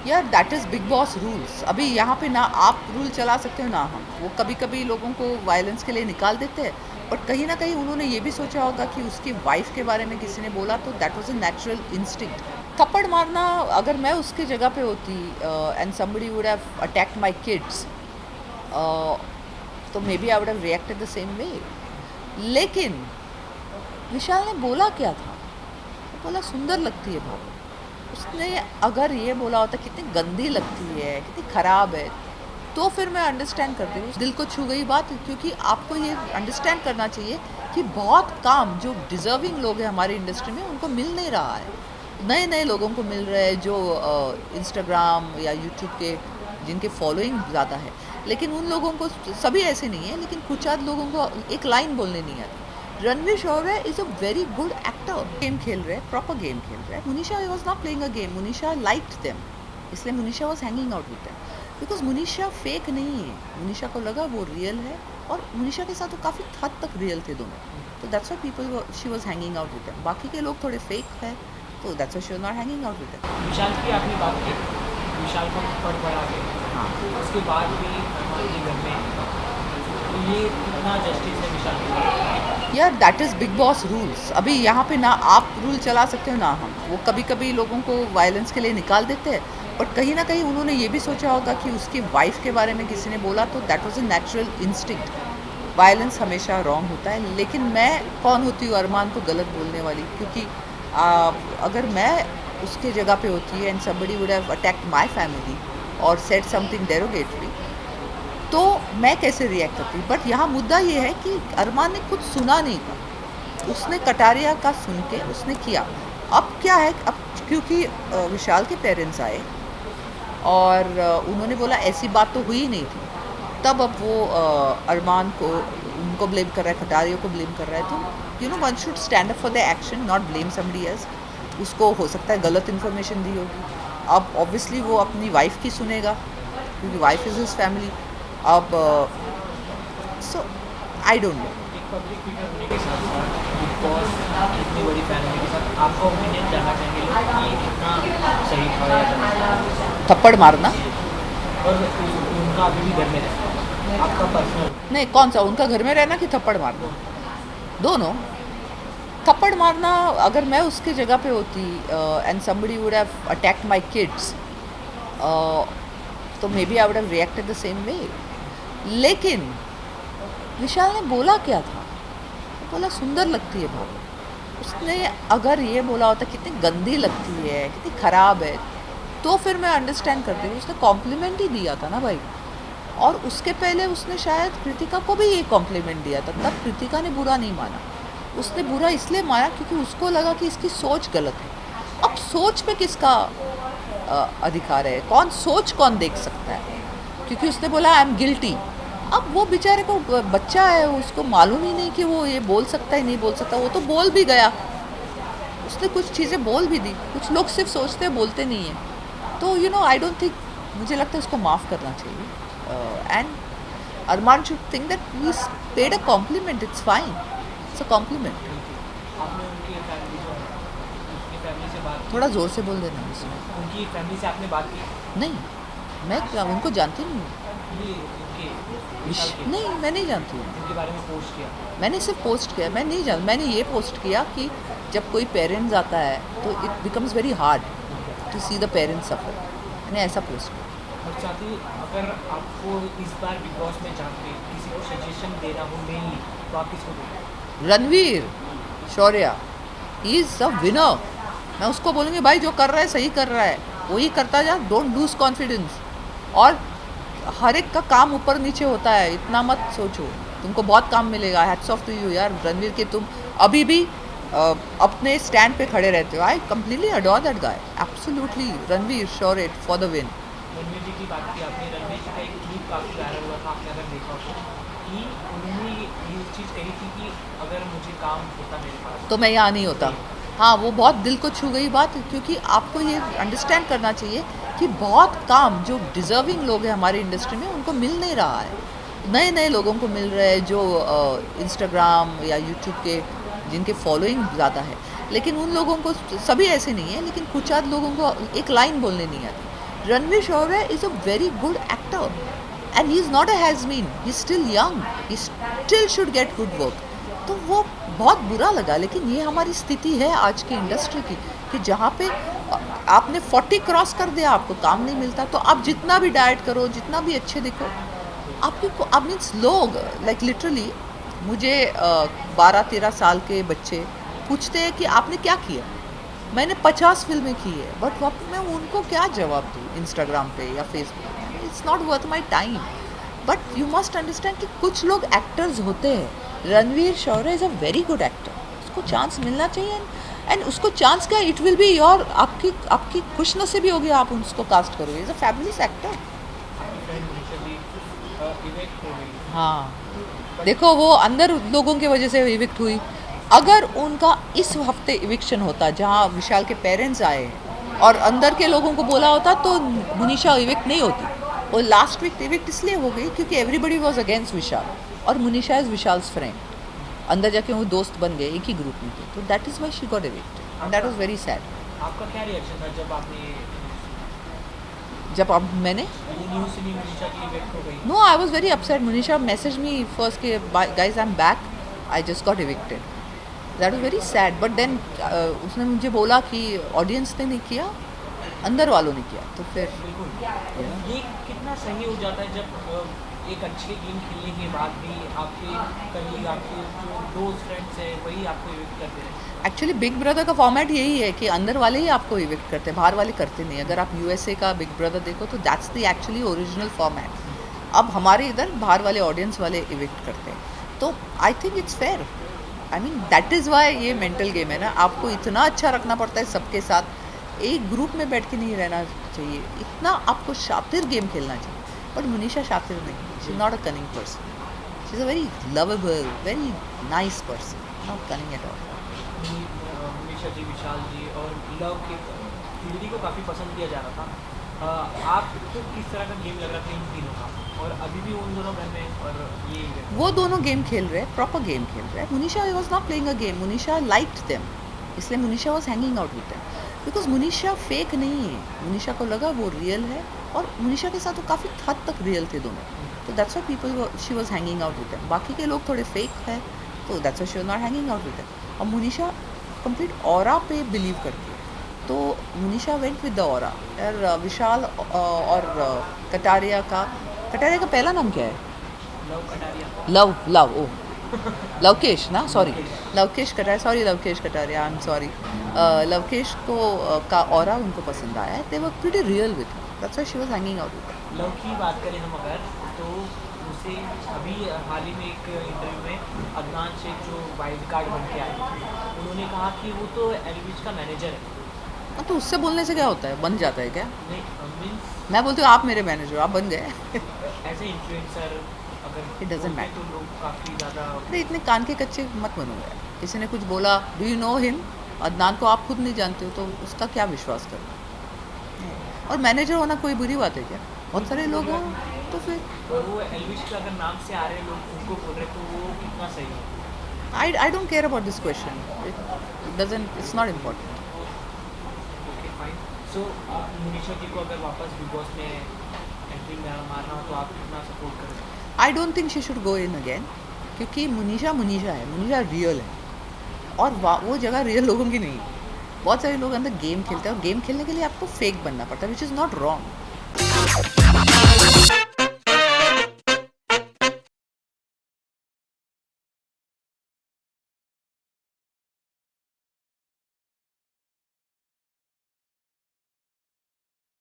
यार that is big boss rules. अभी यहाँ पे ना आप रूल चला सकते हो ना हम। वो कभी कभी लोगों को वायलेंस के लिए निकाल देते हैं, बट कहीं ना कहीं उन्होंने ये भी सोचा होगा कि उसकी वाइफ के बारे में किसी ने बोला तो that was a natural instinct. थप्पड़ मारना, अगर मैं उसकी जगह पे होती and somebody would have attacked my kids, तो maybe I would have reacted the same way. लेकिन विशाल ने बोला क्या था? वो बोला सुंदर लगती है बहुत। उसने अगर ये बोला होता कितनी गंदी लगती है, कितनी ख़राब है, तो फिर मैं अंडरस्टैंड करती हूँ। दिल को छू गई बात, क्योंकि आपको ये अंडरस्टैंड करना चाहिए कि बहुत काम जो डिज़र्विंग लोग हैं हमारी इंडस्ट्री में उनको मिल नहीं रहा है। नए नए लोगों को मिल रहे हैं जो इंस्टाग्राम या यूट्यूब के, जिनके फॉलोइंग ज़्यादा है। लेकिन उन लोगों को, सभी ऐसे नहीं है, लेकिन कुछ आध लोगों को एक लाइन बोलने नहीं आती। Ranveer Shaurya is a very good actor. Game खेल रहे हैं, प्रॉपर गेम खेल रहे हैं। Munisha was not playing a game, Munisha liked them, इसलिए Munisha was hanging out with them. Because Munisha fake नहीं है, मुनीषा को लगा वो रियल है, और मुनीषा के साथ वो काफ़ी हद तक रियल थे दोनों। तो that's why people she was hanging out with them. बाकी के लोग थोड़े फेक है, तो that's why she was not hanging out with them. Vishal की आपने बात की, विशाल को थप्पड़ पड़ा के, हाँ उसके बाद भी हमारे घर में तो ये कितना जस्टिस है विशाल के लिए? यार that is big boss rules. अभी यहाँ पे ना आप रूल चला सकते हो ना हम। वो कभी कभी लोगों को वायलेंस के लिए निकाल देते हैं, बट कहीं ना कहीं उन्होंने ये भी सोचा होगा कि उसकी वाइफ के बारे में किसी ने बोला तो that was a natural instinct. Violence हमेशा रॉन्ग होता है, लेकिन मैं कौन होती हूँ अरमान को गलत बोलने वाली? क्योंकि अगर मैं उसके जगह पे होती है and somebody would have attacked my family और सेड समथिंग डेरोगेटरी, तो मैं कैसे रिएक्ट करती? बट यहाँ मुद्दा ये है कि अरमान ने कुछ सुना नहीं था, उसने कटारिया का सुन के उसने किया। अब क्या है, अब क्योंकि विशाल के पेरेंट्स आए और उन्होंने बोला ऐसी बात तो हुई नहीं थी, तब अब वो अरमान को, उनको ब्लेम कर रहा है, खटारियों को ब्लेम कर रहा है। तो you no one should stand up for the action, not blame somebody else. उसको हो सकता है गलत इन्फॉर्मेशन दी होगी। अब ऑब्वियसली वो अपनी वाइफ की सुनेगा, क्योंकि वाइफ इज़ हिज फैमिली। अब सो आई डोंट नो। एक पब्लिक फिगर होने के साथ साथ बिग बॉस इतनी बड़ी फैमिली के साथ आपका ओपिनियन जानना चाहेंगे लोग कि ये कितना सही था या गलत? थप्पड़ मारना? और उनका अभी भी घर में रहता है, आपका पर्सनल? नहीं, कौन सा उनका घर में रहना कि थप्पड़ मारना? दोनों। थप्पड़ मारना, अगर मैं उसकी जगह पे होती and somebody would have attacked my kids, तो maybe I would have reacted the same way. लेकिन विशाल ने बोला क्या था? वो बोला सुंदर लगती है बहुत। उसने अगर ये बोला होता कितनी गंदी लगती है, कितनी ख़राब है, तो फिर मैं अंडरस्टैंड करती हूँ। उसने कॉम्प्लीमेंट ही दिया था ना भाई। और उसके पहले उसने शायद कृतिका को भी ये कॉम्प्लीमेंट दिया था, तब कृतिका ने बुरा नहीं माना। उसने बुरा इसलिए माना क्योंकि उसको लगा कि इसकी सोच गलत है। अब सोच पे किसका अधिकार है? कौन देख सकता है? क्योंकि उसने बोला आई एम गिल्टी। अब वो बेचारे को बच्चा है, उसको मालूम ही नहीं कि वो ये बोल सकता है नहीं बोल सकता। वो तो बोल भी गया, उसने कुछ चीज़ें बोल भी दी। कुछ लोग सिर्फ सोचते हैं, बोलते नहीं हैं। तो you know I don't think, मुझे लगता है उसको माफ़ करना चाहिए। And Arman should think that we paid a compliment, it's fine, it's a compliment. आपने उनकी फैमिली जो है, उसकी फैमिली से बात थोड़ा ज़ोर से बोल देना उसमें। उनकी फैमिली से आपने बात की? नहीं, मैं क्या उनको जानती नहीं हूँ। ये उनके विशाल के, नहीं, मैं नहीं जानती हूँ। उनके बारे में पोस्ट किया? मैंने सिर्फ पोस्ट किया, मैं नहीं जान मैंने ये पोस्ट किया कि जब कोई पेरेंट्स आता है तो it becomes very hard to see the parents suffer. मैंने ऐसा पोस्ट किया। और साथ ही अगर आपको इस बार बिग बॉस में जाके किसी को सजेशन देना हो मेनली, तो आप किसको देंगे? रणवीर शौर्य, ही इज़ अ विनर। मैं उसको बोलूँगी भाई जो कर रहा है सही कर रहा है, वही करता जा, डोंट लूज कॉन्फिडेंस। और हर एक का काम ऊपर नीचे होता है, इतना मत सोचो, तुमको बहुत काम मिलेगा। हैट्स ऑफ टू यू यार रणवीर के, तुम अभी भी अपने स्टैंड पे खड़े रहते हो। I completely adore that guy, absolutely. Ranveer Shaurya for the win. Ranveer ji की बात की आपने, रणवीर जी का एक क्लिप काफ़ी वायरल हुआ था, आपने अगर देखा हो तो, कि उन्होंने ये चीज़ कही थी कि अगर मुझे काम होता मेरे पास तो मैं यहाँ नहीं होता। हाँ, वो बहुत दिल को छू गई बात, क्योंकि आपको ये अंडरस्टैंड करना चाहिए कि बहुत काम जो डिज़र्विंग लोग हैं हमारी इंडस्ट्री में उनको मिल नहीं रहा है। नए नए लोगों को मिल रहे हैं जो इंस्टाग्राम या यूट्यूब के, जिनके फॉलोइंग ज़्यादा है। लेकिन उन लोगों को, सभी ऐसे नहीं है, लेकिन कुछ आध लोगों को एक लाइन बोलने नहीं आती। Ranveer Shaurya is a very good actor and he is not a has-been. He is still young. He still should get good work. तो वो बहुत बुरा लगा, लेकिन ये हमारी स्थिति है आज की इंडस्ट्री की कि जहाँ पे आपने 40 क्रॉस कर दिया, आपको काम नहीं मिलता, तो आप जितना भी डाइट करो, जितना भी अच्छे दिखो, आपको आप मीन्स लोग लाइक लिटरली मुझे 12-13 साल के बच्चे पूछते हैं कि आपने क्या किया। मैंने 50 फिल्में की है, बट मैं उनको क्या जवाब दूँ इंस्टाग्राम पे या फेसबुक पे? It's not worth my time. But you must understand कि कुछ लोग एक्टर्स होते हैं। Ranveer Shaurya is a very good actor, उसको चांस मिलना चाहिए एंड उसको चांस क्या, इट विल बी योर, आपकी खुशनसीबी होगी आप उसको कास्ट करोगे। Is a fabulous actor. हाँ, देखो वो अंदर लोगों की वजह से इविक्ट हुई। अगर उनका इस हफ्ते इविक्शन होता जहाँ विशाल के पेरेंट्स आए और अंदर के लोगों को बोला होता तो मुनीषा इविक्ट नहीं होती। वो लास्ट वीक इविक्ट इसलिए हो गई क्योंकि एवरीबडी वॉज अगेंस्ट विशाल और मुनीषा इज़ विशाल्स फ्रेंड। अंदर जाके वो दोस्त बन गए, एक ही ग्रुप में थे, तो that is why she got evicted and that was very sad. आपका क्या रिएक्शन था जब आपने जब अब मैंने न्यूज़ सुनी मुनीषा की इविक्ट हो गई? No, I was very upset. Munisha message me first के guys I am back, I just got evicted. That was very sad. But then उसने मुझे बोला कि ऑडियंस ने नहीं किया, अंदर वालों ने किया, तो फिर बिल्कुल। ये कितना सही हो जाता है जब एक अच्छे गेम खेलने के बाद भी आपके कलीग, आपके जो दोस्त फ्रेंड्स हैं, वही आपको इविक्ट करते हैं। एक्चुअली बिग ब्रदर का फॉर्मेट यही है कि अंदर वाले ही आपको इविक्ट करते हैं, बाहर वाले करते नहीं। अगर आप यूएसए का बिग ब्रदर देखो तो that's the actually original format. अब हमारे इधर बाहर वाले ऑडियंस वाले इविक्ट करते हैं, तो I think it's fair. I mean that is why ये मेंटल गेम है ना, आपको इतना अच्छा रखना पड़ता है सबके साथ, एक ग्रुप में बैठ के नहीं रहना चाहिए, इतना आपको शातिर गेम खेलना चाहिए। बट मुनीषा शातिर नहीं, she is not a cunning person, she is a very lovable, very nice person, not cunning at all. Munisha ji, Vishal ji और लव की जोड़ी को काफ़ी पसंद किया जा रहा था। आपको किस तरह का गेम लग रहा था इन तीनों का? और अभी भी उन दोनों घर में और ये वो दोनों गेम खेल रहे हैं, प्रॉपर गेम खेल रहे हैं। Munisha was not playing a game, Munisha liked them, इसलिए Munisha was hanging out with them because Munisha fake नहीं है। मुनीषा को लगा वो रियल है और मुनीषा के साथ वो काफ़ी हद तक रियल थे दोनों, तो that's why people she was hanging out with them. बाकी के लोग थोड़े फेक है, तो that's why she was not hanging out with them. और मुनीषा कंप्लीट ऑरा पे बिलीव करती है, तो Munisha went with the aura. और विशाल और कटारिया का पहला नाम क्या है? लव कटारिया। लव ओ लवकेश ना, sorry Lavkesh Kataria, sorry Lavkesh Kataria, I am sorry. Lavkesh को का ऑरा उनको पसंद आया है, they were pretty real with, that's why she was hanging out with. Love की बात करें हम अगर, तो उसे अभी हाल ही में एक इंटरव्यू में अदनान शेख जो वाइल्ड कार्ड बन के आए, उन्होंने कहा कि वो तो एलविश का मैनेजर है। तो उससे बोलने से क्या होता है, बन जाता है क्या? नहीं मीन्स मैं बोलती हूँ आप मेरे मैनेजर, आप बन गए। एज ए इन्फ्लुएंसर अगर It doesn't बोलते matter. तो लोग काफ़ी ज़्यादा। अरे इतने कान के कच्चे मत बनो यार, किसी ने कुछ बोला, do you know him? Adnan को आप खुद नहीं जानते हो, तो उसका क्या विश्वास करो? और मैनेजर होना कोई बुरी बात है क्या? बहुत सारे लोग हों तो फिर वो एलविश के अगर नाम से आ रहे लोग उनको बोल रहे, तो वो कितना सही है? I don't care about this question. It's not important. Okay fine. So Munisha ji को अगर वापस बिग बॉस में एंट्री मारना हो तो आप कितना सपोर्ट करें? I don't think she should go in again, क्योंकि मुनीषा है, मुनीषा रियल है और वो जगह रियल लोगों की नहीं है। बहुत सारे लोग अंदर गेम खेलते हैं और गेम खेलने के लिए आपको फेक बनना पड़ता है, विच इज़ नॉट रॉन्ग।